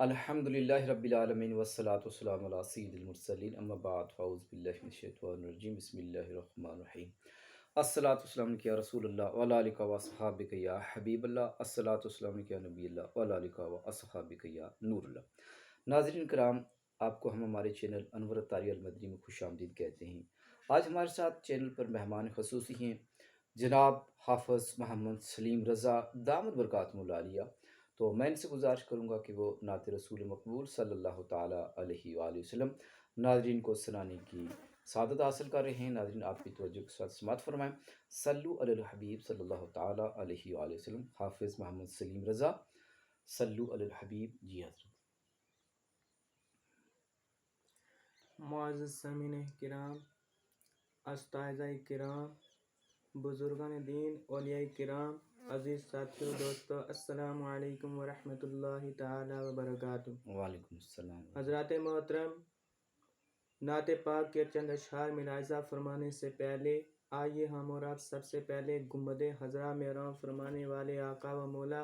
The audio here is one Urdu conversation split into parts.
الحمد للہ رب العالمین والصلاة والسلام علی سید المرسلین اما بعد فاعوذ باللہ من الشیطان الرجیم بسم اللہ الرحمن الرحیم الصلاۃ والسلام علیک یا رسول اللہ وعلی آلک و اصحابک یا حبیب اللہ الصلاۃ والسلام علیک یا نبی اللہ وعلی آلک و اصحابک یا نور اللہ۔ ناظرین کرام، آپ کو ہم ہمارے چینل انور الطاری المدنی میں خوش آمدید کہتے ہیں۔ آج ہمارے ساتھ چینل پر مہمان خصوصی ہیں جناب حافظ محمد سلیم رضا دامت برکاتہ العالیہ۔ تو میں ان سے گزارش کروں گا کہ وہ نعت رسول مقبول صلی اللہ تعالیٰ علیہ وآلہ وسلم ناظرین کو سنانے کی سعادت حاصل کر رہے ہیں۔ ناظرین آپ کی توجہ کے ساتھ سماعت فرمائیں۔ صلو علی الحبیب صلی اللہ تعالیٰ علیہ وآلہ وسلم۔ حافظ محمد سلیم رضا، صلو علی الحبیب۔ جی حضرت۔ معزز سامعین کرام، اساتذہ کرام، بزرگان دین، اولیاء کرام، عزیز ساتھیوں، دوستو، السلام علیکم ورحمۃ اللہ تعالی وبرکاتہ۔ وعلیکم السلام۔ حضرات محترم، نعت پاک کے چند اشعار ملاحظہ فرمانے سے پہلے آئیے ہم اور آپ سب سے پہلے گنبد خضرا میں رام فرمانے والے آقا و مولا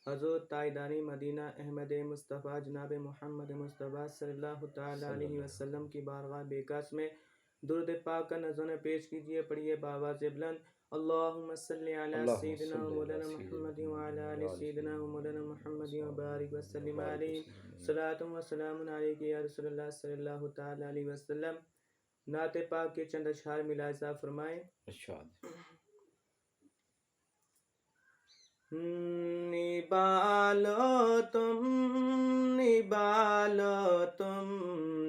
حضور تاجداری مدینہ احمد مصطفیٰ جناب محمد مصطفیٰ صلی اللہ تعالیٰ علیہ وسلم کی بارگاہ بیکس میں درود پاک کا نذرانہ پیش کیجیے۔ پڑھیے بآواز بلند، اللہم صلی علی سیدنا و مولانا محمد وعلی آل سیدنا و مولانا محمد وبارک وسلم علیہ صلاۃ و سلام علیک یا رسول اللہ صلی اللہ تعالیٰ علیہ وسلم۔ نعت پاک کے چند اشعار ملاحظہ فرمائیں۔ ارشاد۔ نبالو تم، نبالو تم،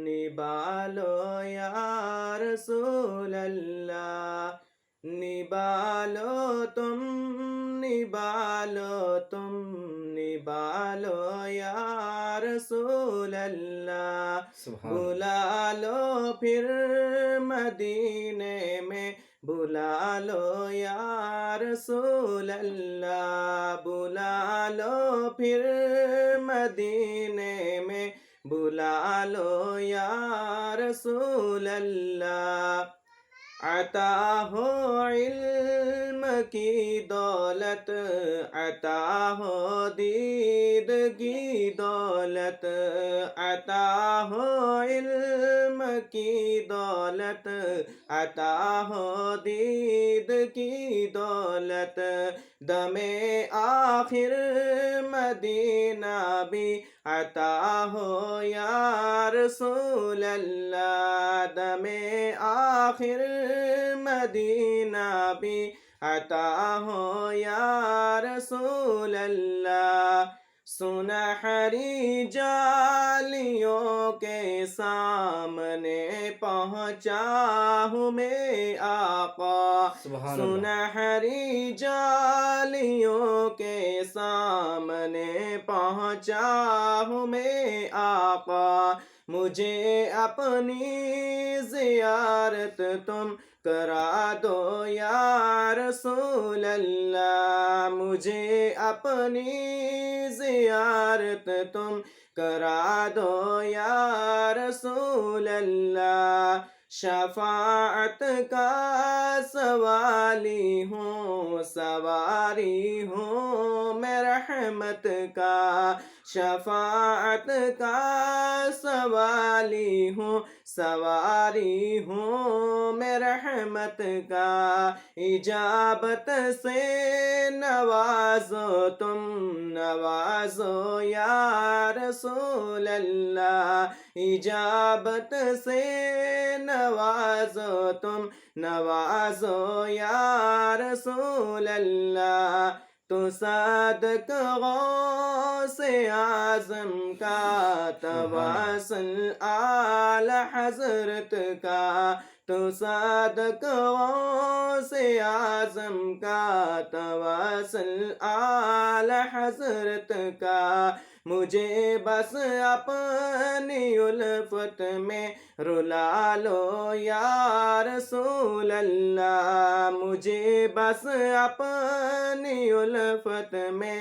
نبالو یا رسول اللہ، نبالو تم، نبالو تم، نبالو یا رسول اللہ، بلا لو پھر مدینے میں، بلا لو یا رسول اللہ، بلا لو پھر مدینے میں، بلا لو یا رسول اللہ۔ عطا ہو علم کی دولت، عطا ہو دید کی دولت، عطا ہو علم کی دولت، عطا ہو دید کی دولت، دم آخر مدینہ بھی عطا ہو یا رسول اللہ، دم آخر مدینہ بھی عطا ہو یا رسول اللہ۔ سنہری جالیوں کے سامنے پہنچا ہوں میں آقا، سنہری جالیوں کے سامنے پہنچا ہوں میں آقا، مجھے اپنی زیارت تم کرا دو یا رسول اللہ، مجھے اپنی زیارت تم کرا دو یا رسول اللہ۔ شفاعت کا سوالی ہوں، سواری ہوں میں رحمت کا، شفاعت کا سوالی ہوں، سواری ہوں میں رحمت کا، اجابت سے نوازو تم، نوازو یا رسول اللہ، اجابت سے نوازو تم، نوازو یا رسول اللہ۔ تو صادق غوث اعظم کا تواصل اعلی حضرت کا، تو صادق غوث اعظم کا تواصل اعلی حضرت کا، مجھے بس اپنی الفت میں رلا لو یا رسول اللہ، مجھے بس اپنی الفت میں